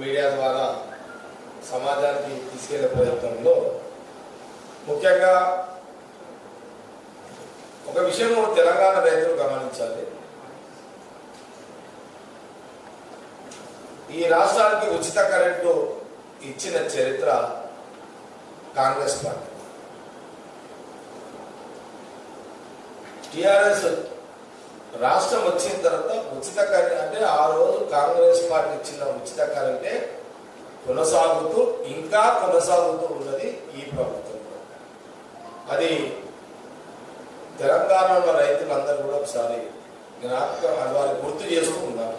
Media ద్వారా సమాజానికి తీసుకెళ్లే ప్రయత్నంలో ముఖ్యంగా ఒక విషయం తెలంగాణ రైతులు గమనించాలి. ఈ రాష్ట్రానికి ఉచిత కరెంటు ఇచ్చిన చరిత్ర కాంగ్రెస్ పార్టీ. టిఆర్ఎస్ రాష్ట్రం వచ్చిన తర్వాత ఉచిత కరెంట్ అంటే ఆ రోజు కాంగ్రెస్ పార్టీ ఇచ్చిన ఉచిత కరెంటే కొనసాగుతూ ఇంకా కొనసాగుతూ ఉన్నది ఈ ప్రభుత్వంలో. అది తెలంగాణలో రైతులందరూ కూడా ఒకసారి వారి గుర్తు చేస్తూ ఉన్నారు.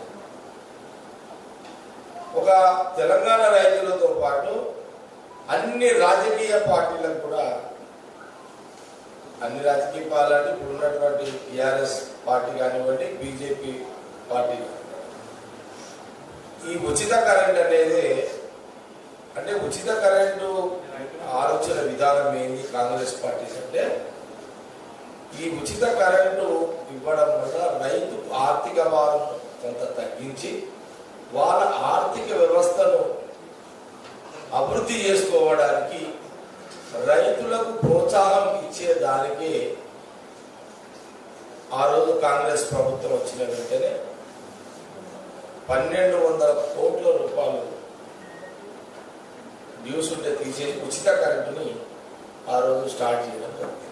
ఒక తెలంగాణ రైతులతో పాటు అన్ని రాజకీయ పార్టీలకు కూడా, అన్ని రాజకీయ పార్టీలు ఇప్పుడు ఉన్నటువంటి టిఆర్ఎస్ పార్టీ కానివ్వండి, బీజేపీ పార్టీ కానివ్వండి, ఈ ఉచిత కరెంట్ అనేది అంటే ఉచిత కరెంటు ఆలోచన విధానం ఏంది కాంగ్రెస్ పార్టీ అంటే, ఈ ఉచిత కరెంటు ఇవ్వడం వల్ల రైతు ఆర్థిక భారం కొంత తగ్గించి వాళ్ళ ఆర్థిక వ్యవస్థను అభివృద్ధి చేసుకోవడానికి రైతులకు ప్రోత్సాహం ఇచ్చేదానికి ఆ రోజు కాంగ్రెస్ ప్రభుత్వం వచ్చిన వెంటనే 1200 కోట్ల రూపాయలు డ్యూస్ ఉంటే తీసేసి ఉచిత కరెంటుని ఆ రోజు స్టార్ట్ చేయడం జరిగింది.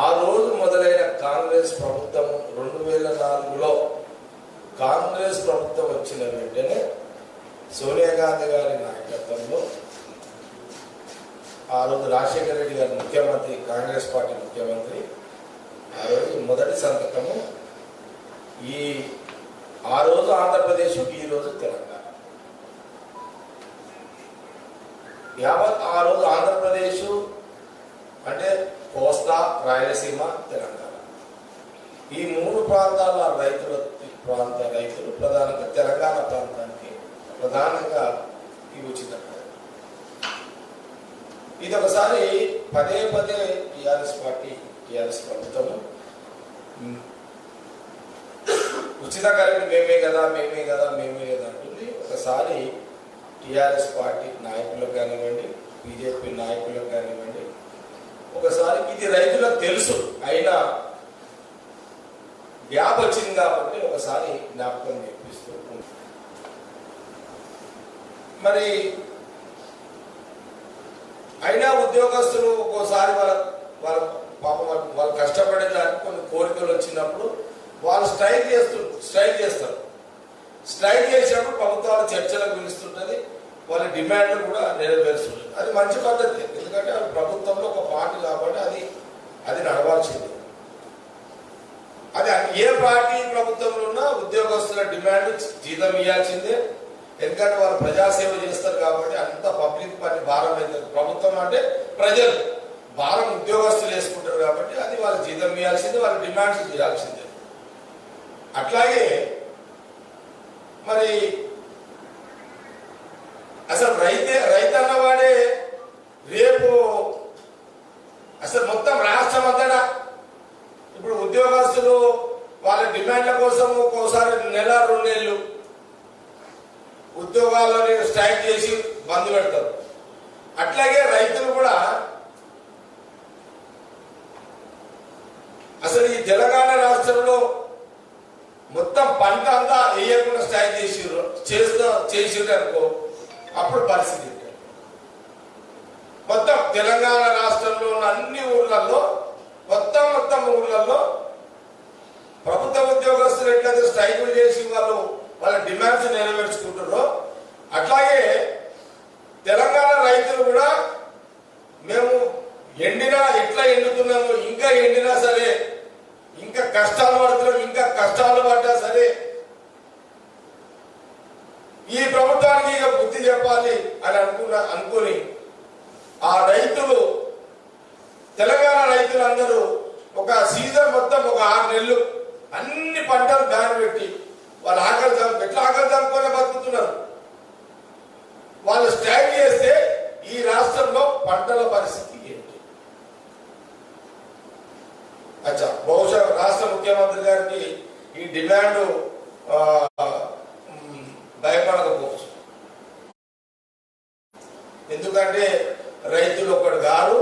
ఆ రోజు మొదలైన కాంగ్రెస్ ప్రభుత్వం 2004లో కాంగ్రెస్ ప్రభుత్వం వచ్చిన వెంటనే సోనియా గాంధీ గారి నాయకత్వంలో ఆ రోజు రాజశేఖర రెడ్డి గారి ముఖ్యమంత్రి, కాంగ్రెస్ పార్టీ ముఖ్యమంత్రి, ఆ రోజు మొదటి సంతకము ఆ రోజు ఆంధ్రప్రదేశ్, ఈ రోజు తెలంగాణ. ఆ రోజు ఆంధ్రప్రదేశ్ అంటే కోస్తా, రాయలసీమ, తెలంగాణ ఈ 3 ప్రాంతాల రైతులు ప్రధానంగా తెలంగాణ ప్రాంతానికి ప్రధానంగా ఈ ఉచిత ఇది ఒకసారి పదే టిఆర్ఎస్ ప్రభుత్వం ఉచిత కరెంట్ మేమే కదా అంటుంది. ఒకసారి టిఆర్ఎస్ పార్టీ నాయకులకు కానివ్వండి, బీజేపీ నాయకులకు కానివ్వండి, ఒకసారి ఇది రైతులకు తెలుసు అయినా గ్యాప్ వచ్చింది కాబట్టి ఒకసారి జ్ఞాపకం చేపిస్తూ మరి అయినా ఉద్యోగస్తులు ఒక్కోసారి వాళ్ళ పాపం వాళ్ళు పడే దానికి కొన్ని కోరికలు వచ్చినప్పుడు వాళ్ళు స్ట్రైక్ చేస్తారు. స్ట్రైక్ చేసినప్పుడు ప్రభుత్వాలు చర్చలకు పిలుస్తుంటది, వాళ్ళ డిమాండ్లు కూడా నెరవేరుస్తుంటుంది. అది మంచి పద్ధతి, ఎందుకంటే అది ప్రభుత్వంలో ఒక పార్టీ కాబట్టి అది నడవాల్సింది. అది ఏ పార్టీ ప్రభుత్వంలో ఉన్నా ఉద్యోగస్తుల డిమాండ్ జీతం ఇవ్వాల్సిందే. ఎందుకంటే వాళ్ళు ప్రజాసేవ చేస్తారు కాబట్టి అంత పబ్లిక్ పని భారం అవుతుంది. ప్రభుత్వం అంటే ప్రజలు, భారం ఉద్యోగస్తులు వేసుకుంటారు కాబట్టి అది వాళ్ళ జీతం ఇవ్వాల్సిందే, వాళ్ళ డిమాండ్స్ చేయాల్సిందే. అట్లాగే మరి అసలు రైతన్నవాడే రేపు అసలు మొత్తం రాష్ట్రం అంతటా ఇప్పుడు ఉద్యోగస్తులు వాళ్ళ డిమాండ్ల కోసం ఒక్కోసారి నెల 2 నెలలు ఉద్యోగాలని స్ట్రైక్ చేసి బంద్ పెడతారు. అట్లాగే రైతులు కూడా అసలు ఈ తెలంగాణ రాష్ట్రంలో మొత్తం పంట అంతా వేయకుండా స్ట్రైక్ చేసిర్రు అనుకో, అప్పుడు పరిస్థితి మొత్తం తెలంగాణ రాష్ట్రంలో ఉన్న అన్ని ఊర్లలో మొత్తం ఊర్లలో ప్రభుత్వ ఉద్యోగస్తులు ఎట్లయితే స్ట్రైకులు చేసి వాళ్ళ డిమాండ్స్ నెరవేర్చుకుంటారో అట్లాగే తెలంగాణ రైతులు కూడా మేము ఎట్లా ఎండుతున్నాము, ఇంకా ఎండినా సరే, ఇంకా కష్టాలు పడుతున్నాం, ఇంకా కష్టాలు పడ్డా సరే ఈ ప్రభుత్వానికి ఇక బుద్ధి చెప్పాలి అని అనుకుని ఆ రైతులు, తెలంగాణ రైతులందరూ ఒక సీజన్ మొత్తం ఒక 6 నెలలు అన్ని పంటలు బ్యాన్ పెట్టి వాళ్ళు ఎట్లా ఆకలి చంపుకొని బతుకుతున్నారు. వాళ్ళు స్ట్రైక్ చేస్తే ఈ రాష్ట్రంలో పంటల పరిస్థితి ఏంటి? బహుశా రాష్ట్ర ముఖ్యమంత్రి గారికి ఈ డిమాండ్ భయపడకపోవచ్చు. ఎందుకంటే రైతులు ఒకడు గారు,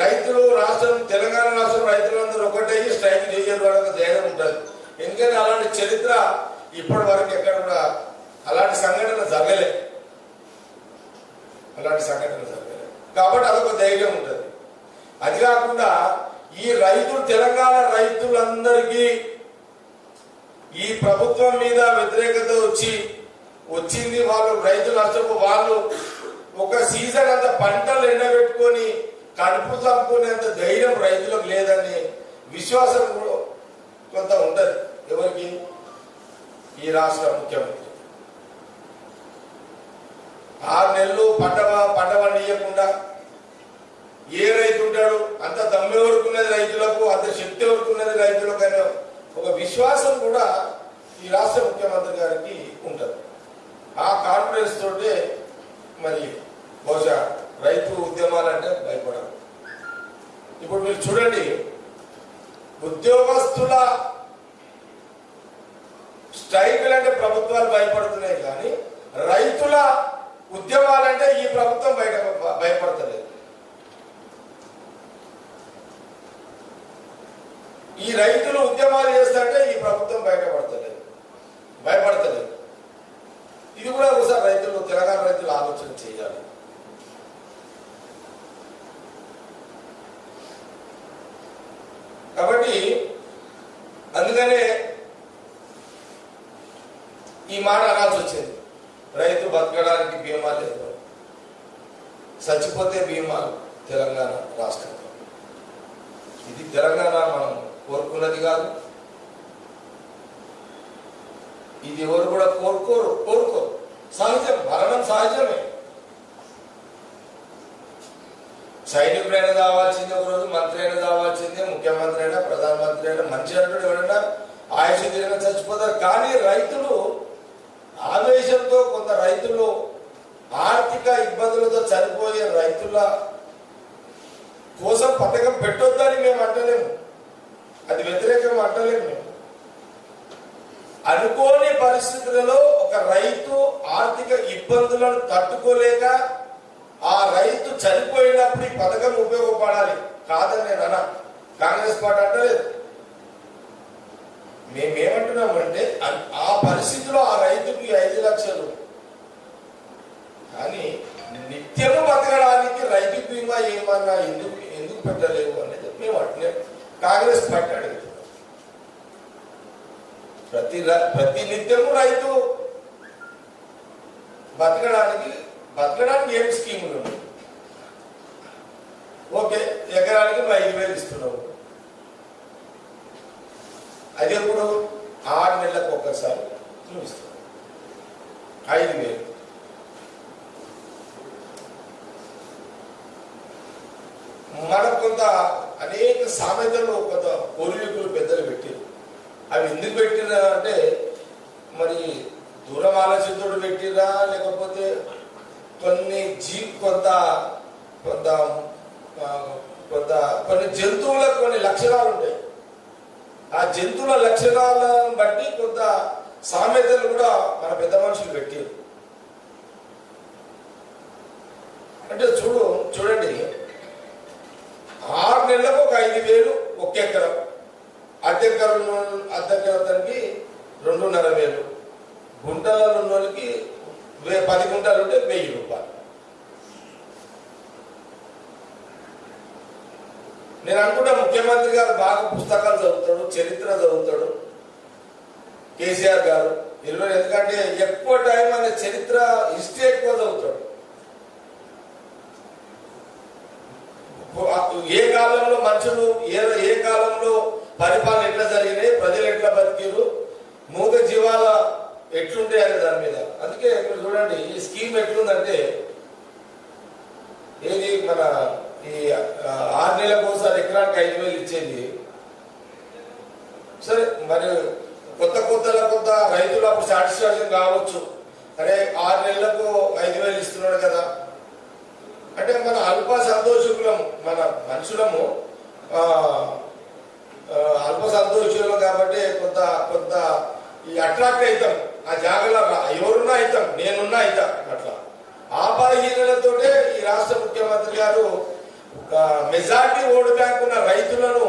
రైతులు రాష్ట్రం తెలంగాణ రాష్ట్రం రైతులందరూ ఒకటే స్ట్రైక్ చేయరు వాళ్ళకి ధైర్యం ఉంటుంది. ఎందుకంటే అలాంటి చరిత్ర ఇప్పటి వరకు ఎక్కడ కూడా అలాంటి సంఘటన జరగలే, కాబట్టి అదొక ధైర్యం ఉంటుంది. అది కాకుండా ఈ రైతులు తెలంగాణ రైతులందరికీ ఈ ప్రభుత్వం మీద వ్యతిరేకత వచ్చింది. వాళ్ళు రైతులు నష్టపో వాళ్ళు ఒక సీజన్ అంత పంటలు ఎండబెట్టుకొని కడుపు చంపుకునేంత ధైర్యం రైతులకు లేదని విశ్వాసం కొంత ఉంటది. ఎవరికి? ఈ రాష్ట్ర ముఖ్యమంత్రి 6 నెలలు పంట పండియకుండా ఏ రైతు ఉంటాడు? అంత దమ్ము ఎవరుకున్నది రైతులకు, అంత శక్తి ఎవరుకున్నది రైతులకు అనే ఒక విశ్వాసం కూడా ఈ రాష్ట్ర ముఖ్యమంత్రి గారికి ఉంటుంది. ఆ కాన్ఫిడెన్స్ తోటే మరి బహుశా రైతు ఉద్యమాలంటే భయపడాలి. ఇప్పుడు మీరు చూడండి, ఉద్యోగస్తుల స్ట్రైకులు అంటే ప్రభుత్వాలు భయపడుతున్నాయి, కానీ రైతుల ఉద్యమాలంటే ఈ ప్రభుత్వం భయపడతలేదు. ఈ రైతులు ఉద్యమాలు చేస్తుంటే ఈ ప్రభుత్వం భయపడతలేదు. ఇది కూడా ఒకసారి రైతులు, తెలంగాణ రైతులు ఆలోచన చేయాలి. కాబట్టి అందుకనే ఈ మాట అనాల్సి వచ్చింది. రైతు బతకడానికి బీమా లేదు, చచ్చిపోతే బీమా తెలంగాణ రాష్ట్రంలో. ఇది తెలంగాణ మనం కోరుకున్నది కాదు. ఇది ఎవరు కూడా కోరుకోరు. సహజం, మరణం సహజమే. సైనికుడైనా కావాల్సిందే, ఒక రోజు మంత్రి అయినా కావాల్సిందే, ముఖ్యమంత్రి అయినా, ప్రధానమంత్రి అయినా, మనిషి అంటాడు ఎవరైనా ఆయుష్ తీరిన చచ్చిపోతారు. కానీ రైతులు ఆవేశంతో, కొంత రైతులు ఆర్థిక ఇబ్బందులతో చనిపోయే రైతుల కోసం పథకం పెట్టొద్దని మేము అంటలేము, అది వ్యతిరేకం అంటలేము. మేము అనుకోని పరిస్థితులలో ఒక రైతు ఆర్థిక ఇబ్బందులను తట్టుకోలేక ఆ రైతు చనిపోయినప్పుడు ఈ పథకం ఉపయోగపడాలి కాదని నేను అన్నా. కాంగ్రెస్ పార్టీ అంటలేదు. మేమేమంటున్నామంటే ఆ పరిస్థితిలో ఆ రైతుకి 5 లక్షలు, కానీ నిత్యము బతకడానికి రైతు బీమా ఏమన్నా ఎందుకు పెట్టలేవు అనేది మేము అంటున్నాం. కాంగ్రెస్ పార్టీ అడుగుతున్నాం. ప్రతి నిత్యము రైతు బతకడానికి ఏం స్కీములు ఉన్నాయి? ఓకే, ఎకరానికి 5,000 ఇస్తున్నావు. అది ఎప్పుడు? 6 నెలలకు ఒక్కసారి నువ్వు ఇస్తున్నావు 5,000. మనకు కొంత అనేక సామెతలు కొంత పూర్వీకులు పెద్దలు పెట్టారు. అవి ఎందుకు పెట్టినా అంటే మరి దూరం ఆలోచనతో పెట్టిరా, లేకపోతే కొన్ని జంతువులకు కొన్ని లక్షణాలు ఉంటాయి. ఆ జంతువుల లక్షణాలను బట్టి కొంత సామెతలు కూడా మన పెద్ద మనుషులు పెట్టారు. అంటే చూడండి, 6 నెలలకు ఒక 5,000 ఒక ఎకరం, అద్దెకరానికి 2,500, గుంటలలో ఉన్నోళ్ళకి 10 గుంటలు ఉంటే 1,000 రూపాయలు. నేను అనుకుంటా ముఖ్యమంత్రి గారు బాగా పుస్తకాలు చదువుతాడు, చరిత్ర చదువుతాడు. కేసీఆర్ గారు ఎందుకంటే ఎక్కువ టైం అనే చరిత్ర హిస్టరీ ఎక్కువ చదువుతాడు. ఏ కాలంలో మనుషులు ఏ కాలంలో పరిపాలన ఎట్లా జరిగినాయి, ప్రజలు ఎట్లా బతికిరు, మూగ జీవాల ఎట్లుంటాయి అనే దాని మీద. అందుకే మీరు చూడండి, ఈ స్కీమ్ ఎట్లుందంటే, ఏది మన ఈ 6 నెలలకు ఒకసారి ఎకరానికి 5,000 ఇచ్చేది. సరే, మరి కొత్త రైతులు అప్పుడు సాటిస్ఫాక్షన్ కావచ్చు, అరే 6 నెలలకు 5,000 ఇస్తున్నాడు కదా అంటే మన అల్ప సంతోషకులము, మన మనుషులము అల్ప సంతోషులు కాబట్టి కొంత ఈ అట్రాక్ట్ అవుతాం. ఆ జాగలో ఎవరున్నా అవుతాం, నేనున్నా అవుతాం. అట్లా బలహీనతతోటే ఈ రాష్ట్ర ముఖ్యమంత్రి గారు మెజార్టీ ఓటు బ్యాంక్ ఉన్న రైతులను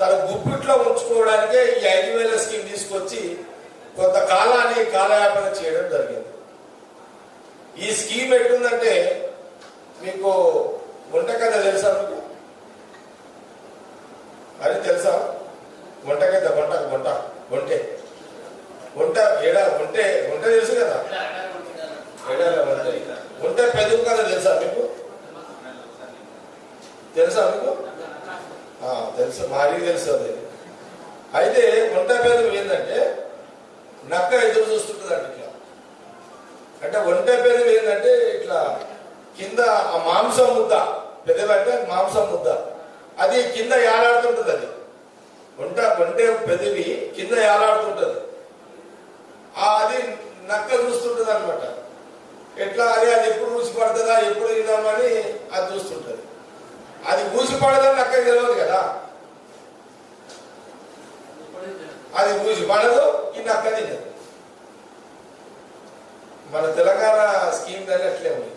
తన గుప్పిట్లో ఉంచుకోవడానికే ఈ 5,000 స్కీమ్ తీసుకొచ్చి కొంతకాలాన్ని కాలయాపన చేయడం జరిగింది. ఈ స్కీమ్ ఎట్లుందంటే మీకు వంటగద్ద తెలుసా? మీకు అది తెలుసా? వంటగద్ద వంటే వంట తెలుసు కదా? వంట పెదుగు కదా తెలుసా మీకు? తెలుసా మీకు? తెలుసు, మారీ తెలుసు. అది అయితే వంట పెదుగు ఏంటంటే నక్క ఎదురు చూస్తుంటుంది అండి ఇట్లా. అంటే వంట పెదుగు ఏంటంటే ఇట్లా కింద ఆ మాంసం ముద్ద, పెదవంటే మాంసం ముద్ద, అది కింద ఏలాడుతుంటది. అది వంటే పెదవి కింద ఏలాడుతుంటది. అది నక్క చూస్తుంటది అనమాట. ఎట్లా అది ఎప్పుడు ఊసి పడుతుందా, ఎప్పుడు తిందామని అది చూస్తుంటది. అది ఊసి పడదని నక్క తెలియదు కదా. అది ఊసి పడదు, ఈ నక్క తినదు. మన తెలంగాణ స్కీమ్ కానీ అట్లే ఉంది.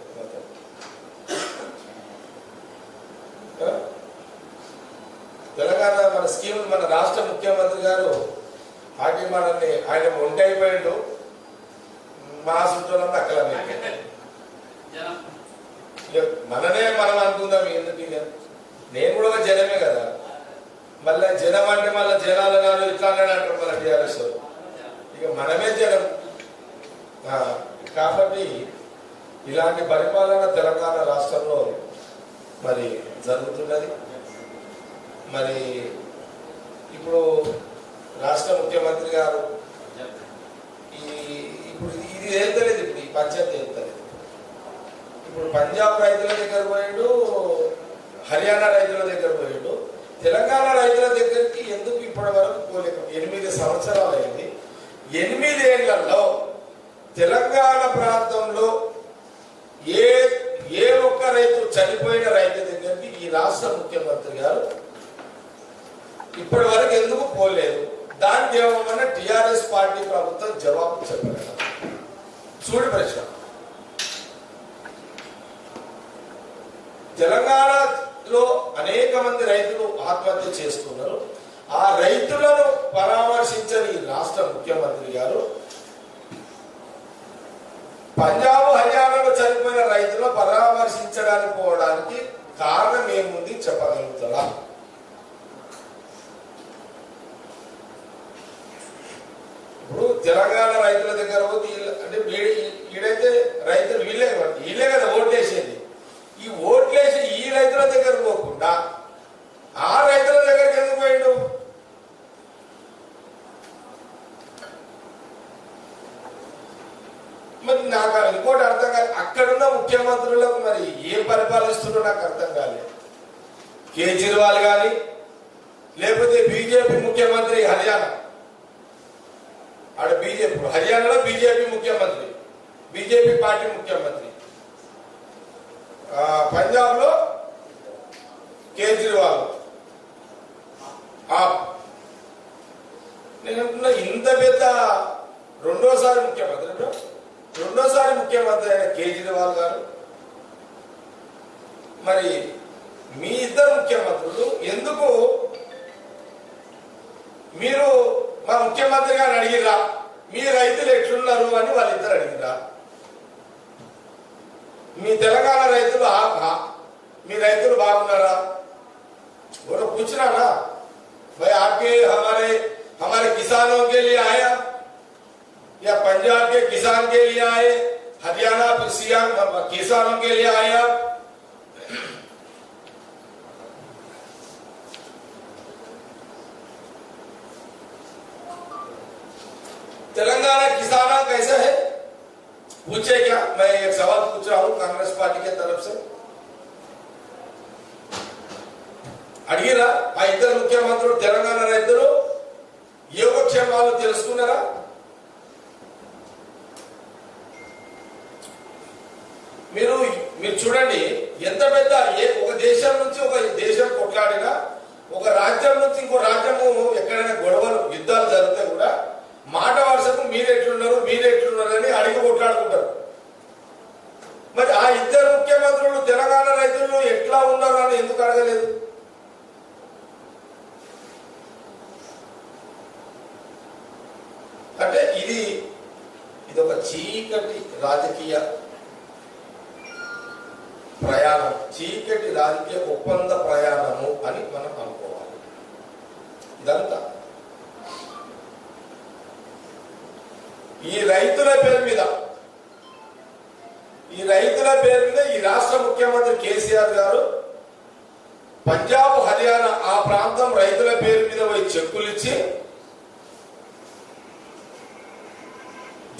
తెలంగాణ మన స్కీమ్, మన రాష్ట్ర ముఖ్యమంత్రి గారు మనల్ని ఆయన ఒంటి అయిపోయాడు. మా సుట్టోళ్ళం అక్కల మననే మనం అనుకుందాం. ఎందుకు ఇక నేను కూడా ఒక జనమే కదా. మళ్ళీ జనం అంటే మళ్ళీ జనాలు నాలు ఇట్లా అంటారు మళ్ళీ టీఆర్ఎస్. ఇక మనమే జనం కాబట్టి ఇలాంటి పరిపాలన తెలంగాణ రాష్ట్రంలో మరి జరుగుతున్నది. మరి ఇప్పుడు రాష్ట్ర ముఖ్యమంత్రి గారు ఇప్పుడు ఇది వెళ్తలేదు. ఇప్పుడు ఈ పంచాయతీ వెళ్తలేదు. ఇప్పుడు పంజాబ్ రైతుల దగ్గర పోయాడు, హర్యానా రైతుల దగ్గర పోయాడు. తెలంగాణ రైతుల దగ్గరికి ఎందుకు ఇప్పటి వరకు పోలేక 8 సంవత్సరాలు అయింది. 8 ఏళ్లలో తెలంగాణ ప్రాంతంలో ఏ ఒక్క రైతు, చనిపోయిన రైతు దగ్గరికి ఈ రాష్ట్ర ముఖ్యమంత్రి గారు ఇప్పటి వరకు ఎందుకు పోలేదు? దానికి ఏమన్నా టిఆర్ఎస్ పార్టీ ప్రభుత్వం జవాబు చెప్పలేదు. చూడు ప్రశ్న. తెలంగాణలో అనేక మంది రైతులు ఆత్మహత్య చేస్తున్నారు. ఆ రైతులను పరామర్శించని రాష్ట్ర ముఖ్యమంత్రి గారు పంజాబ్, హర్యానాలో చనిపోయిన రైతులను పరామర్శించడానికి పోవడానికి కారణం ఏముంది చెప్పగలుగుతారా? ఇప్పుడు తెలంగాణ రైతుల దగ్గర అంటే ఈడైతే రైతులు వీళ్ళే కదా ఓట్లేసేది. ఈ ఓట్లేసి ఈ రైతుల దగ్గర పోకుండా ఆ రైతుల దగ్గరికి ఎందుకు పోయిండు? మరి నాకు ఇంకోటి అర్థం కాదు. అక్కడున్న ముఖ్యమంత్రులకు మరి ఏం పరిపాలిస్తుండో నాకు అర్థం కాలేదు. కేజ్రీవాల్ కానీ లేకపోతే బీజేపీ ముఖ్యమంత్రి హర్యానా, ఆడ బీజేపీ, హర్యానాలో బీజేపీ ముఖ్యమంత్రి, బీజేపీ పార్టీ ముఖ్యమంత్రి, పంజాబ్ లో కేజ్రీవాల్. నేను అంటున్నా ఇంత పెద్ద రెండోసారి ముఖ్యమంత్రి అయిన కేజ్రీవాల్ గారు, మరి మీ ఇద్దరు ముఖ్యమంత్రులు ఎందుకు మీరు మా ముఖ్యమంత్రి గారు అడిగిరా మీ రైతులు ఎట్లున్నారు అని వాళ్ళిద్దరు అడిగిరా? మీ తెలంగాణ రైతులు మీ రైతులు బాగున్నారా? बोलो पूछना ना भाई, आपके हमारे किसानों के लिए आया या पंजाब के किसान के लिए आए, हरियाणा किसानों के लिए आया? तेलंगाना किसाना कैसा है पूछे क्या? मैं एक सवाल पूछ रहा हूं कांग्रेस पार्टी के तरफ से. అడిగిరా ఆ ఇద్దరు ముఖ్యమంత్రులు తెలంగాణ రైతులు యోగక్షేమాలు తెలుసుకున్నారా? మీరు చూడండి ఎంత పెద్ద ఒక దేశం నుంచి ఒక దేశం కొట్లాడినా, ఒక రాజ్యం నుంచి ఇంకో రాజ్యము ఎక్కడైనా గొడవలు యుద్ధాలు జరిగితే కూడా మాట వరుసకు మీరెట్లున్నారు అని అడిగి కొట్లాడుకుంటారు. మరి ఆ ఇద్దరు ఎందుకు అడగలేదు? అంటే ఇది ఒక చీకటి రాజకీయ ప్రయాణం, చీకటి రాజకీయ ఒప్పంద ప్రయాణము అని మనం అనుకోవాలి. ఇదంతా ఈ రైతుల పేరు మీద ఈ రాష్ట్ర ముఖ్యమంత్రి కేసీఆర్ గారు పంజాబ్, హర్యానా ఆ ప్రాంతం రైతుల పేరు మీద పోయి చెక్కులు ఇచ్చి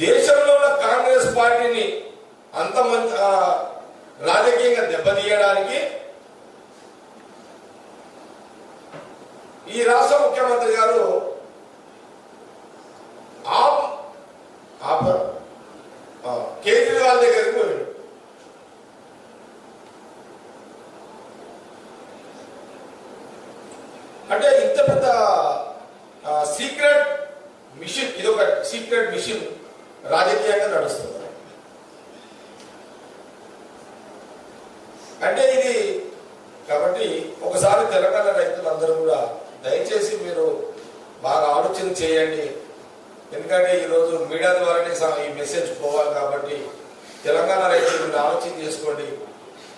దేశంలో ఉన్న కాంగ్రెస్ పార్టీని అంతమంది రాజకీయంగా దెబ్బతీయడానికి ఈ రాష్ట్ర ముఖ్యమంత్రి గారు కేజ్రీవాల్ దగ్గరికి పోయాడు. అంటే ఇంత పెద్ద సీక్రెట్ మిషన్, ఇది ఒక సీక్రెట్ మిషన్ రాజకీయంగా నడుస్తుంది. అంటే ఇది కాబట్టి ఒకసారి తెలంగాణ రైతులందరూ కూడా దయచేసి మీరు బాగా ఆలోచన చేయండి. ఎందుకంటే ఈరోజు మీడియా ద్వారానే ఈ మెసేజ్ పోవాలి కాబట్టి తెలంగాణ రైతులు ఆలోచన చేసుకోండి.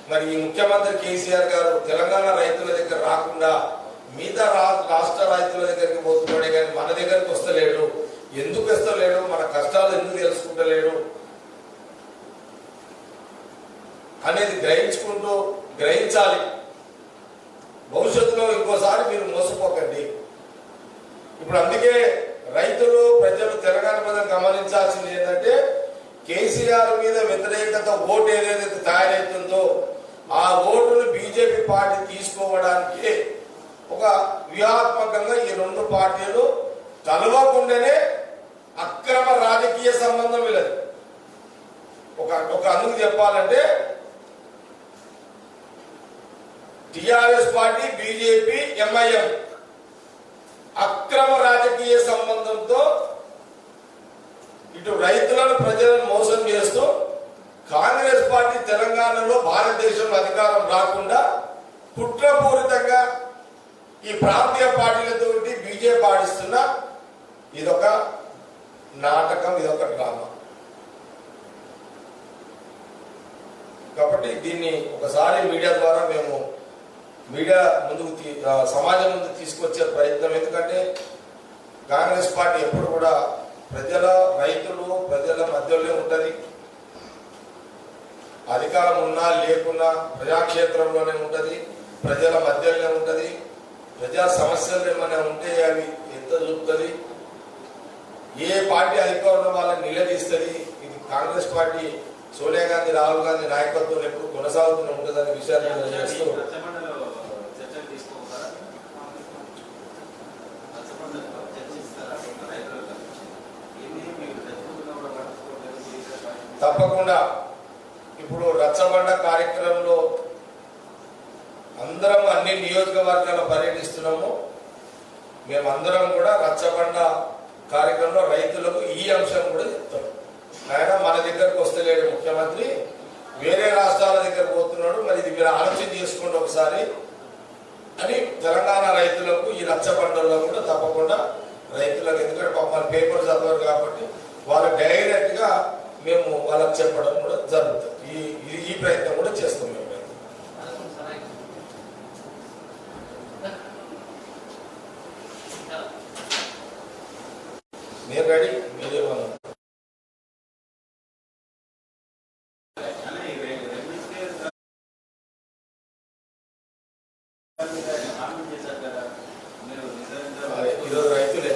మరి ఈ ముఖ్యమంత్రి కేసీఆర్ గారు తెలంగాణ రైతుల దగ్గర రాకుండా మిగతా రాష్ట్ర రైతుల దగ్గరికి పోతున్నాడే కానీ మన దగ్గరికి వస్తలేడు. ఎందుకు వస్తలేడు? మన కష్టాలు ఎందుకు తెలుసుకుంటలేడు అనేది గ్రహించాలి. భవిష్యత్తులో ఇంకోసారి మీరు మోసపోకండి. ఇప్పుడు అందుకే రైతులు, ప్రజలు, తెలంగాణ ప్రజలు గమనించాల్సింది ఏంటంటే కేసీఆర్ మీద వ్యతిరేకత ఓటు ఏదైతే తయారవుతుందో ఆ ఓటును బీజేపీ పార్టీ తీసుకోవడానికి ఒక వ్యూహాత్మకంగా ఈ రెండు పార్టీలు కలవకుండానే అక్రమ రాజకీయ సంబంధం లేదు. ఒక అందుకు చెప్పాలంటే టిఆర్ఎస్ పార్టీ, బీజేపీ, ఎంఐఎం అక్రమ రాజకీయ సంబంధంతో ఇటు రైతులను, ప్రజలను మోసం చేస్తూ కాంగ్రెస్ పార్టీ తెలంగాణలో భారతదేశంలో అధికారం రాకుండా కుట్రపూరితంగా ఈ ప్రాంతీయ పార్టీలతో బీజేపీ ఆడిస్తున్న ఇదొక నాటకం, ఇదొక డ్రామా. కాబట్టి దీన్ని ఒకసారి మీడియా ద్వారా మేము ముందుకు సమాజం ముందు తీసుకొచ్చే ప్రయత్నం. ఎందుకంటే కాంగ్రెస్ పార్టీ ఎప్పుడు కూడా రైతులు, ప్రజల మధ్యలో ఉంటుంది. అధికారం ఉన్నా లేకున్నా ప్రజాక్షేత్రంలోనే ఉంటుంది, ప్రజల మధ్యలోనే ఉంటుంది. ప్రజా సమస్యలు ఏమైనా ఉంటే అవి ఎంత చూపుతుంది. ఏ పార్టీ అధికారంలో వాళ్ళని నిలదీస్తుంది. ఇది కాంగ్రెస్ పార్టీ సోనియా గాంధీ, రాహుల్ గాంధీ నాయకత్వం ఎప్పుడు కొనసాగుతూనే ఉంటుంది అనే విషయాన్ని చేస్తూ తప్పకుండా ఇప్పుడు రచ్చబండ కార్యక్రమంలో అందరం అన్ని నియోజకవర్గాల్లో పర్యటిస్తున్నాము. మేమందరం కూడా రచ్చబండ కార్యక్రమంలో రైతులకు ఈ అంశం కూడా చెప్తాం. ఆయన మన దగ్గరకు వస్తలేడు ముఖ్యమంత్రి, వేరే రాష్ట్రాల దగ్గర పోతున్నాడు, మరి ఇది మీరు ఆలోచన చేసుకోండి ఒకసారి అని తెలంగాణ రైతులకు ఈ రచ్చబండల్లో కూడా తప్పకుండా రైతులకు, ఎందుకంటే మమ్మల్ని పేపర్ చదవరు కాబట్టి వాళ్ళు డైరెక్ట్ గా మేము వాళ్ళకి చెప్పడం కూడా జరుగుతుంది. ఈ ప్రయత్నం కూడా చేస్తాం మేము. నేను రెడీ, మీరేమన్నా ఈరోజు రైతులే